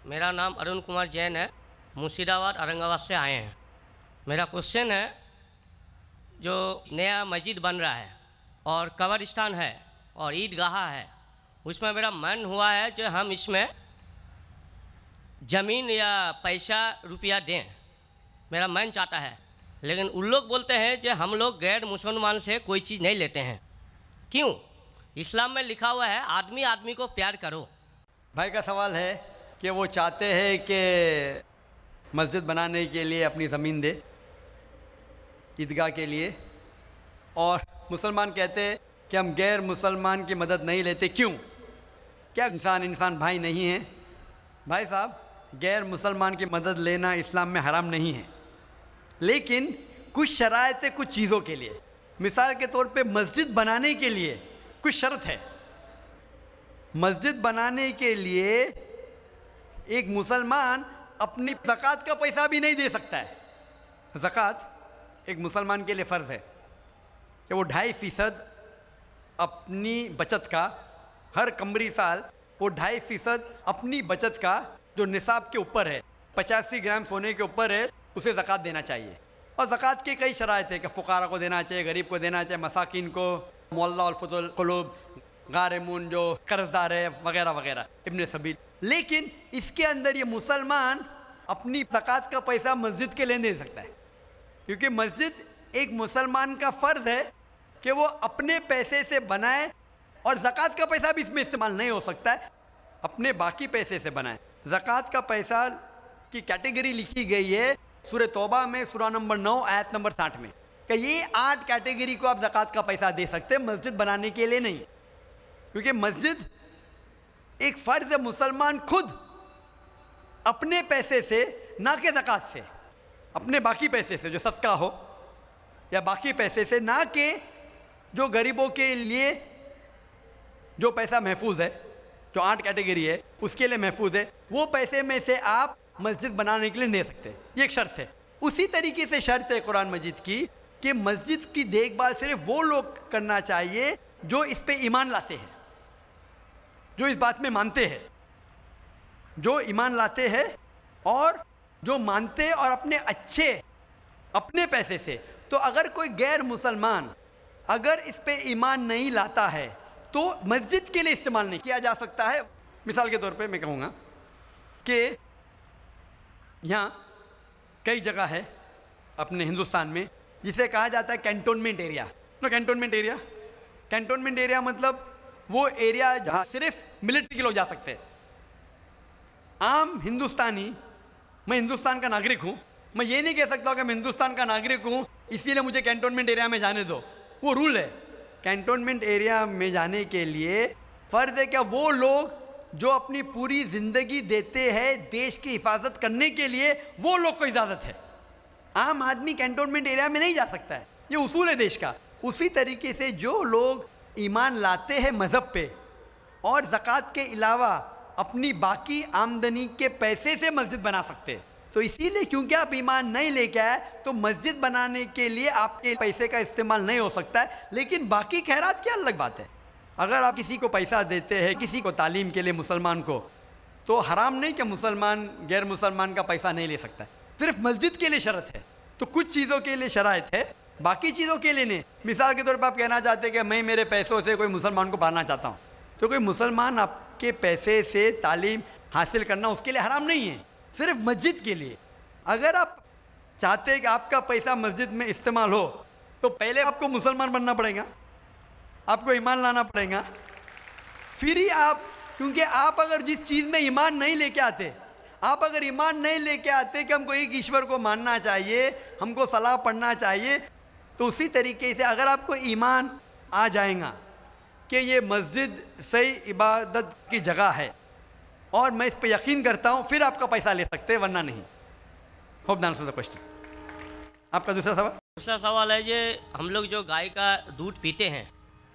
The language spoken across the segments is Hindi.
मेरा नाम अरुण कुमार जैन है। मुर्शिदाबाद औरंगाबाद से आए हैं। मेरा क्वेश्चन है, जो नया मस्जिद बन रहा है और कब्रिस्तान है और ईदगाह है, उसमें मेरा मन हुआ है जो हम इसमें ज़मीन या पैसा रुपया दें, मेरा मन चाहता है। लेकिन उन लोग बोलते हैं कि हम लोग गैर मुसलमान से कोई चीज़ नहीं लेते हैं। क्यों? इस्लाम में लिखा हुआ है आदमी आदमी को प्यार करो। भाई का सवाल है कि वो चाहते हैं कि मस्जिद बनाने के लिए अपनी ज़मीन दे ईदगाह के लिए, और मुसलमान कहते हैं कि हम गैर मुसलमान की मदद नहीं लेते। क्यों? क्या इंसान भाई नहीं है? भाई साहब, गैर मुसलमान की मदद लेना इस्लाम में हराम नहीं है, लेकिन कुछ शराइत है कुछ चीज़ों के लिए। मिसाल के तौर पे मस्जिद बनाने के लिए कुछ शर्त है। मस्जिद बनाने के लिए एक मुसलमान अपनी ज़कात का पैसा भी नहीं दे सकता है। ज़कात एक मुसलमान के लिए फ़र्ज़ है कि वो 2.5% अपनी बचत का, हर कमरी साल वो 2.5% अपनी बचत का जो निसाब के ऊपर है, 85 ग्राम सोने के ऊपर है, उसे ज़कात देना चाहिए। और ज़कात के कई शराइत है कि फ़ुक़ारा को देना चाहिए, गरीब को देना चाहिए, मसाकिन को, मोहल्ला और फुतुल क़ुलूब, गारिमून जो कर्जदार है वगैरह वगैरह, इब्ने सबील। लेकिन इसके अंदर ये मुसलमान अपनी ज़कात का पैसा मस्जिद के लिए दे सकता है, क्योंकि मस्जिद एक मुसलमान का फ़र्ज़ है कि वो अपने पैसे से बनाए, और ज़कात का पैसा भी इसमें इस्तेमाल नहीं हो सकता है, अपने बाकी पैसे से बनाए। ज़कात का पैसा की कैटेगरी लिखी गई है सूरह तौबा में, सूरा नंबर 9 आयत नंबर 60 में, कि ये 8 कैटेगरी को आप ज़कात का पैसा दे सकते हैं, मस्जिद बनाने के लिए नहीं। क्योंकि मस्जिद एक फ़र्ज़ है, मुसलमान खुद अपने पैसे से, ना कि ज़कात से, अपने बाकी पैसे से जो सदका हो या बाकी पैसे से, ना कि जो गरीबों के लिए जो पैसा महफूज है, जो 8 कैटेगरी है उसके लिए महफूज है, वो पैसे में से आप मस्जिद बनाने के लिए दे सकते हैं। ये एक शर्त है। उसी तरीके से शर्त है कुरान मजीद की कि मस्जिद की देखभाल सिर्फ वो लोग करना चाहिए जो इस पे ईमान लाते हैं, जो इस बात में मानते हैं, जो ईमान लाते हैं और जो मानते हैं, और अपने पैसे से। तो अगर कोई गैर मुसलमान अगर इस पे ईमान नहीं लाता है तो मस्जिद के लिए इस्तेमाल नहीं किया जा सकता है। मिसाल के तौर पे मैं कहूँगा कि यहाँ कई जगह है अपने हिंदुस्तान में जिसे कहा जाता है कैंटोनमेंट एरिया। तो कैंटोनमेंट एरिया मतलब वो एरिया जहाँ सिर्फ मिलिट्री के लोग जा सकते हैं। आम हिंदुस्तानी, मैं हिंदुस्तान का नागरिक हूँ, मैं ये नहीं कह सकता कि मैं हिंदुस्तान का नागरिक हूँ इसीलिए मुझे कैंटोनमेंट एरिया में जाने दो। वो रूल है। कैंटोनमेंट एरिया में जाने के लिए फ़र्ज़ है क्या वो लोग जो अपनी पूरी ज़िंदगी देते हैं देश की हिफाजत करने के लिए, वो लोग को इजाज़त है। आम आदमी कैंटोनमेंट एरिया में नहीं जा सकता है, ये उसूल है देश का। उसी तरीके से जो लोग ईमान लाते हैं मज़हब पे और ज़कात के अलावा अपनी बाकी आमदनी के पैसे से मस्जिद बना सकते हैं। तो इसीलिए क्योंकि आप ईमान नहीं लेके आए तो मस्जिद बनाने के लिए आपके पैसे का इस्तेमाल नहीं हो सकता है। लेकिन बाकी खैरात की अलग बात है। अगर आप किसी को पैसा देते हैं, किसी को तालीम के लिए, मुसलमान को, तो हराम नहीं कि मुसलमान गैर मुसलमान का पैसा नहीं ले सकता है। सिर्फ मस्जिद के लिए शर्त है। तो कुछ चीज़ों के लिए शराइत है, बाकी चीज़ों के लिए नहीं। मिसाल के तौर पर आप कहना चाहते हैं कि मैं मेरे पैसों से कोई मुसलमान को पढ़ाना चाहता हूँ, तो कोई मुसलमान आपके पैसे से तालीम हासिल करना उसके लिए हराम नहीं है, सिर्फ मस्जिद के लिए। अगर आप चाहते हैं कि आपका पैसा मस्जिद में इस्तेमाल हो तो पहले आपको मुसलमान बनना पड़ेगा, आपको ईमान लाना पड़ेगा, फिर ही आप, क्योंकि आप अगर जिस चीज़ में ईमान नहीं लेके आते, आप अगर ईमान नहीं लेके आते कि हमको एक ईश्वर को मानना चाहिए, हमको सलाह पढ़ना चाहिए, तो उसी तरीके से अगर आपको ईमान आ जाएगा कि ये मस्जिद सही इबादत की जगह है और मैं इस पर यकीन करता हूँ, फिर आपका पैसा ले सकते हैं, वरना नहीं। Hope that answers the question. आपका दूसरा सवाल है ये, हम लोग जो गाय का दूध पीते हैं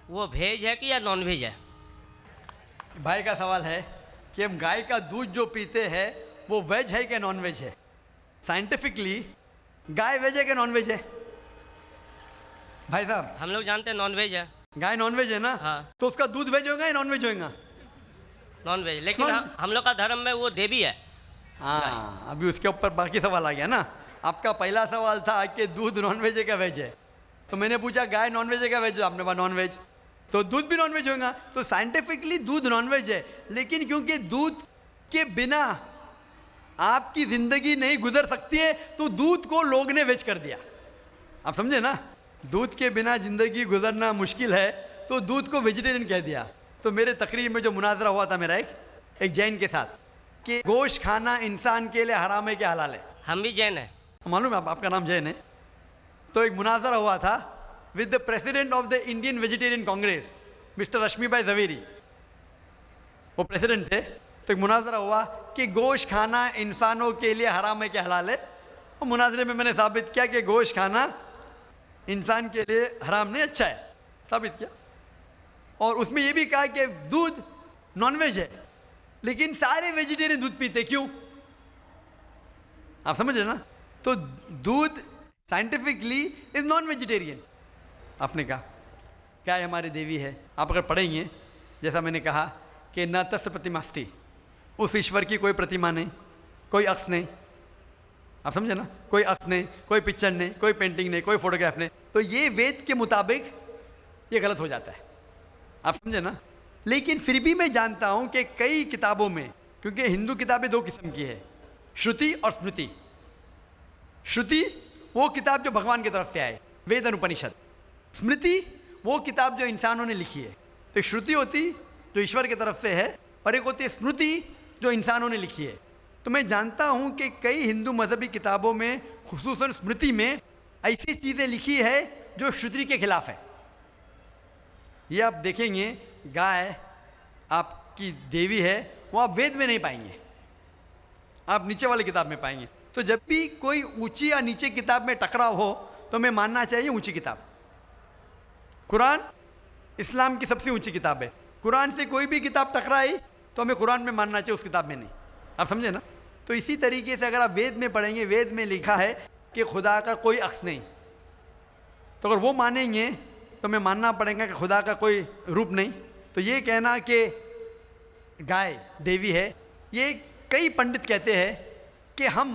वो वेज है कि या नॉन वेज है? भाई का सवाल है कि हम गाय का दूध जो पीते हैं वो वेज है कि नॉन वेज है। साइंटिफिकली गाय वेज है कि नॉन वेज है? भाई साहब, हम लोग जानते हैं नॉन वेज है। गाय नॉन वेज है ना? हाँ। तो उसका दूध वेज होगा या नॉन वेज होगा? Non veg. लेकिन हम लोग का धर्म में वो देवी है, हाँ, अभी उसके ऊपर बाकी सवाल आ गया ना। आपका पहला सवाल था कि दूध नॉनवेज है क्या वेज है, तो मैंने पूछा गाय नॉनवेज है क्या वेज है, आपने कहा नॉनवेज, तो दूध भी नॉनवेज होगा। तो साइंटिफिकली दूध नॉनवेज है, लेकिन क्योंकि दूध के बिना आपकी जिंदगी नहीं गुजर सकती है, तो दूध को लोग ने वेज कर दिया। आप समझे ना, दूध के बिना जिंदगी गुजरना मुश्किल है, तो दूध को वेजिटेरियन कह दिया। तो मेरे तकरीर में जो मुनाजरा हुआ था मेरा एक जैन के साथ कि गोश्त खाना इंसान के लिए हराम है क्या हलाल है। हम भी जैन हैं। मालूम है आपका नाम जैन है। तो एक मुनाजरा हुआ था with the president of the Indian vegetarian congress mister Rashmi Bhai Javeri, वो प्रेसिडेंट थे। तो एक मुनाजरा हुआ कि गोश्त खाना इंसानों के लिए हराम है क्या हलाल है। और मुनाजरे में मैंने साबित किया कि गोश्त खाना इंसान के लिए हराम नहीं, अच्छा है, साबित किया। और उसमें यह भी कहा कि दूध नॉनवेज है, लेकिन सारे वेजिटेरियन दूध पीते, क्यों? आप समझ रहे ना। तो दूध साइंटिफिकली इज नॉन वेजिटेरियन। आपने कहा क्या है, हमारी देवी है। आप अगर पढ़ेंगे, जैसा मैंने कहा कि न तस्य प्रतिमास्ति, उस ईश्वर की कोई प्रतिमा नहीं, कोई अक्स नहीं। आप समझे ना, कोई अक्स नहीं, कोई पिक्चर नहीं, कोई पेंटिंग नहीं, कोई फोटोग्राफ नहीं। तो ये वेद के मुताबिक ये गलत हो जाता है। आप समझे ना। लेकिन फिर भी मैं जानता हूं कि कई किताबों में, क्योंकि हिंदू किताबें दो किस्म की है, श्रुति और स्मृति। श्रुति वो किताब जो भगवान की तरफ से आए, वेद और उपनिषद। स्मृति वो किताब जो इंसानों ने लिखी है। तो श्रुति होती जो ईश्वर की तरफ से है, और एक होती है स्मृति जो इंसानों ने लिखी है। तो मैं जानता हूं कि कई हिंदू मजहबी किताबों में, खुसूसन स्मृति में, ऐसी चीज़ें लिखी है जो श्रुति के खिलाफ है। ये आप देखेंगे, गाय आपकी देवी है, वो आप वेद में नहीं पाएंगे, आप नीचे वाली किताब में पाएंगे। तो जब भी कोई ऊंची या नीचे किताब में टकराव हो, तो हमें मानना चाहिए ऊंची किताब। कुरान इस्लाम की सबसे ऊंची किताब है। कुरान से कोई भी किताब टकराई तो हमें कुरान में मानना चाहिए, उस किताब में नहीं। आप समझे ना। तो इसी तरीके से अगर आप वेद में पढ़ेंगे, वेद में लिखा है कि खुदा का कोई अक्स नहीं, तो अगर वो मानेंगे तो हमें मानना पड़ेगा कि खुदा का कोई रूप नहीं। तो ये कहना कि गाय देवी है, ये कई पंडित कहते हैं कि हम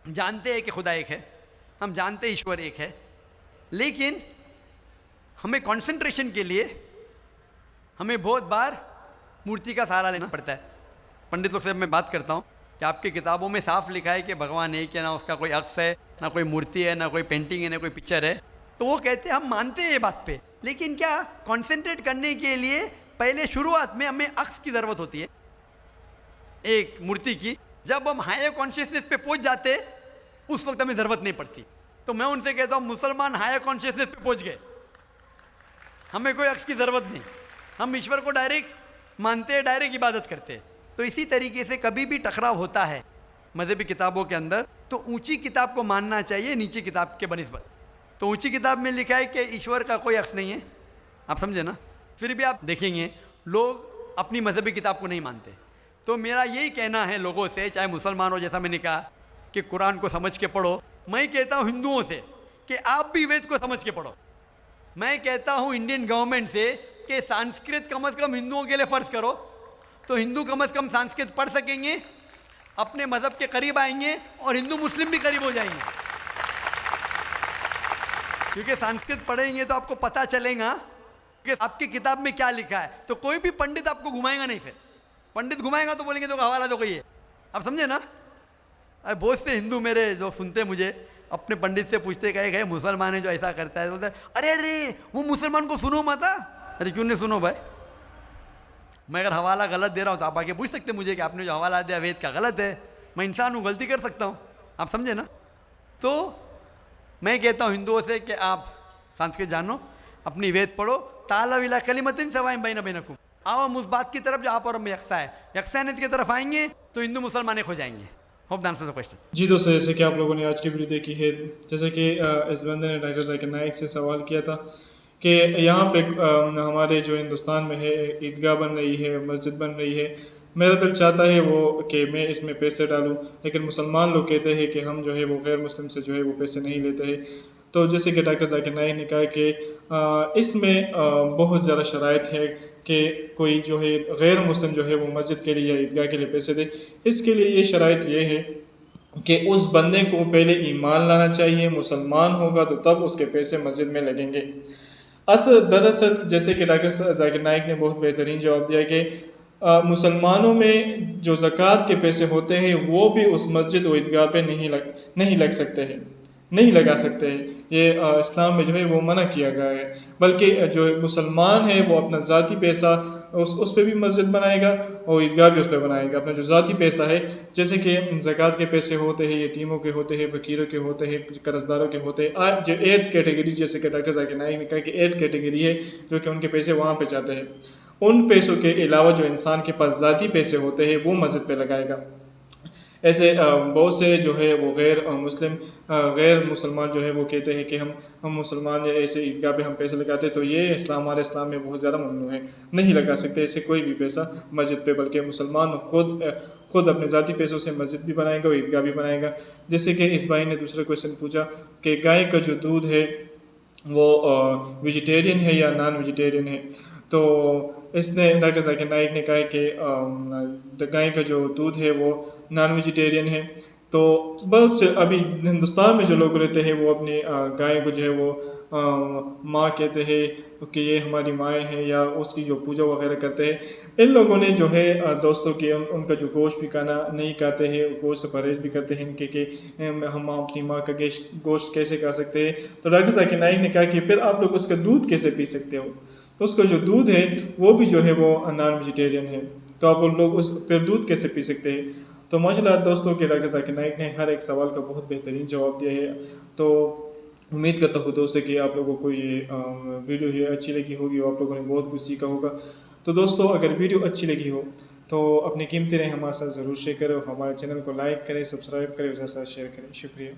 जानते हैं कि खुदा एक है, हम जानते हैं ईश्वर एक है, लेकिन हमें कंसंट्रेशन के लिए हमें बहुत बार मूर्ति का सहारा लेना पड़ता है। पंडित लोग से मैं बात करता हूँ कि आपकी किताबों में साफ लिखा है कि भगवान एक है, ना उसका कोई अक्स है, ना कोई मूर्ति है, ना कोई पेंटिंग है, ना कोई पिक्चर है। तो वो कहते हैं हम मानते हैं ये बात पे, लेकिन क्या कंसंट्रेट करने के लिए पहले शुरुआत में हमें अक्स की ज़रूरत होती है, एक मूर्ति की। जब हम हायर कॉन्शियसनेस पे पहुंच जाते, उस वक्त हमें ज़रूरत नहीं पड़ती। तो मैं उनसे कहता हूँ, मुसलमान हायर कॉन्शियसनेस पे पहुंच गए, हमें कोई अक्स की ज़रूरत नहीं, हम ईश्वर को डायरेक्ट मानते हैं, डायरेक्ट इबादत करते हैं। तो इसी तरीके से कभी भी टकराव होता है मजहबी किताबों के अंदर, तो ऊंची किताब को मानना चाहिए नीची किताब के बनिस्बत। तो ऊंची किताब में लिखा है कि ईश्वर का कोई अक्स नहीं है, आप समझे ना। फिर भी आप देखेंगे लोग अपनी मजहबी किताब को नहीं मानते। तो मेरा यही कहना है लोगों से, चाहे मुसलमान हो, जैसा मैंने कहा कि कुरान को समझ के पढ़ो। मैं कहता हूँ हिंदुओं से कि आप भी वेद को समझ के पढ़ो। मैं कहता हूँ इंडियन गवर्नमेंट से कि संस्कृत कम से कम हिंदुओं के लिए फ़र्ज करो, तो हिंदू कम से कम संस्कृत पढ़ सकेंगे, अपने मज़हब के करीब आएंगे, और हिंदू मुस्लिम भी करीब हो जाएंगे। क्योंकि संस्कृत पढ़ेंगे तो आपको पता चलेगा कि आपकी किताब में क्या लिखा है। तो कोई भी पंडित आपको घुमाएगा नहीं, फिर पंडित घुमाएगा तो बोलेंगे तो हवाला दो ये, आप समझे ना। अरे बहुत से हिंदू मेरे जो सुनते मुझे, अपने पंडित से पूछते गए मुसलमान है जो ऐसा करता है, बोलते अरे अरे वो मुसलमान को सुनो मत। अरे क्यों नहीं सुनो भाई, मैं अगर हवाला गलत दे रहा हूँ तो आप आके पूछ सकते मुझे कि आपने जो हवाला दिया वेद का गलत है। मैं इंसान हूँ, गलती कर सकता हूँ, आप समझे ना। तो मैं कहता हूँ हिंदुओं से कि आप संस्कृत जानो, अपनी वेद पढ़ो, ताला विला कलिमतिन सवाइन बैना बैनकुम। आओ हम उस बात की तरफ जो आप और हम यकसा है, यकसानियत की तरफ आएंगे तो हिंदू मुसलमान एक हो जाएंगे। Hope the answer the question. जी दोस्तों, जैसे कि आप लोगों ने आज की वीडियो देखी है, जैसे कि इस बंदे ने डॉक्टर जाकिर नाइक से सवाल किया था कि यहाँ पे हमारे जो हिंदुस्तान में है ईदगाह बन रही है, मस्जिद बन रही है, मेरा दिल चाहता है वो कि मैं इसमें पैसे डालूं, लेकिन मुसलमान लोग कहते हैं कि हम जो है वो गैर मुस्लिम से जो है वो पैसे नहीं लेते हैं। तो जैसे कि डॉक्टर जाकिर नाइक ने कहा कि इसमें बहुत ज़्यादा शराइत है कि कोई जो है गैर मुस्लिम जो है वो मस्जिद के लिए या ईदगाह के लिए पैसे दे। इसके लिए ये शराइत ये है कि उस बंदे को पहले ईमान लाना चाहिए, मुसलमान होगा तो तब उसके पैसे मस्जिद में लगेंगे। दरअसल जैसे कि डॉक्टर जाकिर नाइक ने बहुत बेहतरीन जवाब दिया कि मुसलमानों में जो ज़कात के पैसे होते हैं वो भी उस मस्जिद व ईदगाह पे नहीं लग सकते हैं, नहीं लगा सकते हैं। ये इस्लाम में जो है वो मना किया गया है। बल्कि जो मुसलमान है वो अपना ज़ाती पैसा उस पे भी मस्जिद बनाएगा और ईदगाह भी उस पर बनाएगा। अपना जो ज़ाती पैसा है, जैसे कि ज़कात के पैसे होते हैं, यतीमों के होते हैं, फ़कीरों के होते हैं, कर्ज़दारों के होते हैं, जो 8 कैटेगरी, जैसे कि डॉक्टर जाकिर नाइक ने कहा कि 8 कैटेगरी है जो कि उनके पैसे वहाँ पे जाते हैं। उन पैसों के अलावा जो इंसान के पास ज़ाती पैसे होते हैं वो मस्जिद पे लगाएगा। ऐसे बहुत से जो है वो गैर मुसलमान जो है वो कहते हैं कि हम मुसलमान या ऐसे ईदगाह पे हम पैसे लगाते, तो ये हमारे इस्लाम में बहुत ज़्यादा ममनू है, नहीं लगा सकते ऐसे कोई भी पैसा मस्जिद पे। बल्कि मुसलमान खुद अपने ज़ाती पैसों से मस्जिद भी बनाएगा और ईदगाह भी बनाएगा। जैसे कि इस भाई ने दूसरा क्वेश्चन पूछा कि गाय का जो दूध है वो वेजिटेरियन है या नॉन वेजिटेरियन है। तो इसने डॉक्टर जाकिर नाइक ने कहा कि गाय का जो दूध है वो नॉन वेजिटेरियन है। तो बहुत से अभी हिंदुस्तान में जो लोग रहते हैं वो अपनी गाय को जो है वो माँ कहते हैं कि ये हमारी माएँ हैं, या उसकी जो पूजा वगैरह करते हैं। इन लोगों ने जो है दोस्तों कि उनका जो गोश्त भी खाना नहीं खाते हैं, गोश्त से परहेज़ भी करते हैं इनके कि हम अपनी माँ का गोश्त कैसे खा सकते हैं। तो डॉक्टर जाकिर नाइक ने कहा कि फिर आप लोग उसका दूध कैसे पी सकते हो। तो उसका जो दूध है वो भी जो है वो नॉन वेजिटेरियन है, तो आप लोग उस फिर दूध कैसे पी सकते हैं। तो माशाल्लाह दोस्तों कि डॉक्टर जाकिर नाइक ने हर एक सवाल का बहुत बेहतरीन जवाब दिया है। तो उम्मीद करता हूँ दोस्तों कि आप लोगों को ये वीडियो ही अच्छी लगी होगी और आप लोगों ने बहुत कुछ सीखा होगा। तो दोस्तों अगर वीडियो अच्छी लगी हो तो अपनी कीमती राय हमारे साथ ज़रूर शेयर करें, हमारे चैनल को लाइक करें, सब्सक्राइब करें, उसके साथ शेयर करें। शुक्रिया।